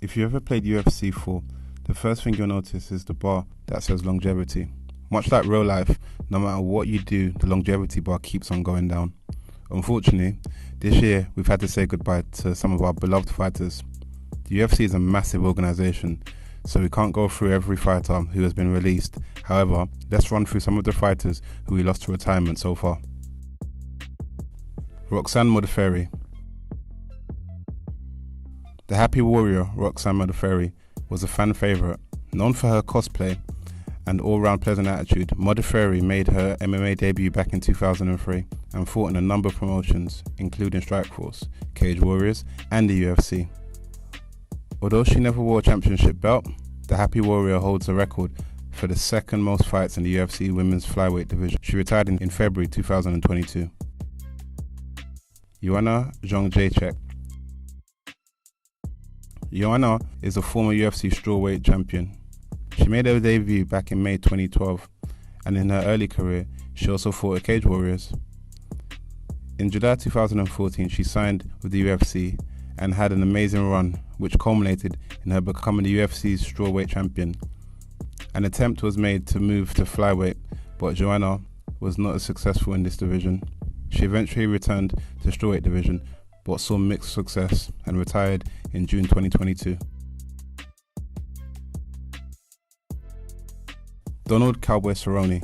If you ever played UFC 4, the first thing you'll notice is the bar that says longevity. Much like real life, no matter what you do, the longevity bar keeps on going down. Unfortunately, this year we've had to say goodbye to some of our beloved fighters. The UFC is a massive organisation, so we can't go through every fighter who has been released. However, let's run through some of the fighters who we lost to retirement so far. Roxanne Modafferi. The Happy Warrior, Roxanne Modafferi, was a fan favourite. Known for her cosplay and all-round pleasant attitude, Modafferi made her MMA debut back in 2003 and fought in a number of promotions, including StrikeForce, Cage Warriors, and the UFC. Although she never wore a championship belt, the Happy Warrior holds the record for the second most fights in the UFC women's flyweight division. She retired in February 2022. Joanna Zhang. Joanna is a former UFC strawweight champion. She made her debut back in May 2012, and in her early career, she also fought at Cage Warriors. In July 2014, she signed with the UFC and had an amazing run, which culminated in her becoming the UFC's strawweight champion. An attempt was made to move to flyweight, but Joanna was not as successful in this division. She eventually returned to strawweight division, but saw mixed success and retired in June 2022. Donald Cowboy Cerrone.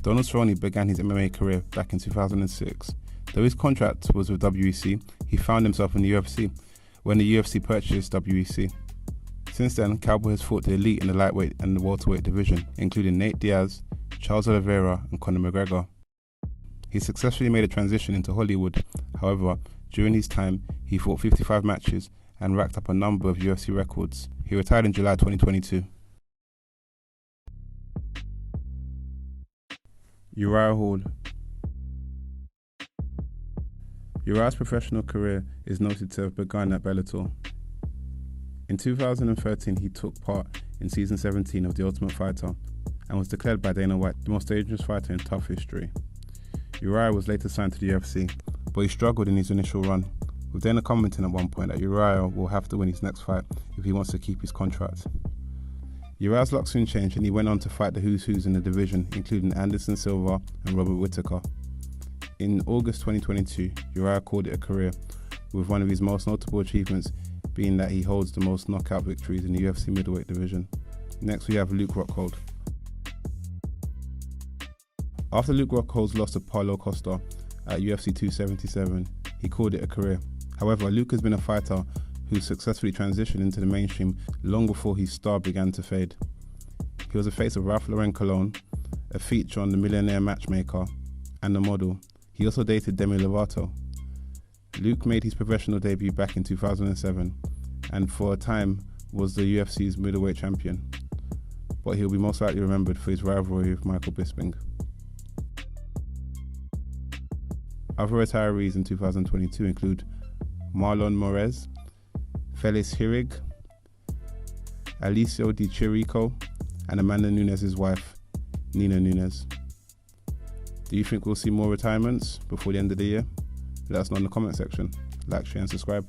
Donald Cerrone began his MMA career back in 2006. Though his contract was with WEC, he found himself in the UFC when the UFC purchased WEC. Since then, Cowboy has fought the elite in the lightweight and the welterweight division, including Nate Diaz, Charles Oliveira, and Conor McGregor. He successfully made a transition into Hollywood. However, during his time, he fought 55 matches and racked up a number of UFC records. He retired in July 2022. Uriah Hall. Uriah's professional career is noted to have begun at Bellator. In 2013, he took part in season 17 of The Ultimate Fighter and was declared by Dana White the most dangerous fighter in tough history. Uriah was later signed to the UFC, but he struggled in his initial run, with Dana commenting at one point that Uriah will have to win his next fight if he wants to keep his contract. Uriah's luck soon changed and he went on to fight the who's who's in the division, including Anderson Silva and Robert Whittaker. In August 2022, Uriah called it a career, with one of his most notable achievements being that he holds the most knockout victories in the UFC middleweight division. Next we have Luke Rockhold. After Luke Rockhold's loss to Paulo Costa at UFC 277, he called it a career. However, Luke has been a fighter who successfully transitioned into the mainstream long before his star began to fade. He was a face of Ralph Lauren Cologne, a feature on The Millionaire Matchmaker, and a model. He also dated Demi Lovato. Luke made his professional debut back in 2007 and for a time was the UFC's middleweight champion, but he'll be most likely remembered for his rivalry with Michael Bisping. Other retirees in 2022 include Marlon Moraes, Felix Hirig, Alicio Di Chirico, and Amanda Nunes' wife, Nina Nunes. Do you think we'll see more retirements before the end of the year? Let us know in the comment section. Like, share and subscribe.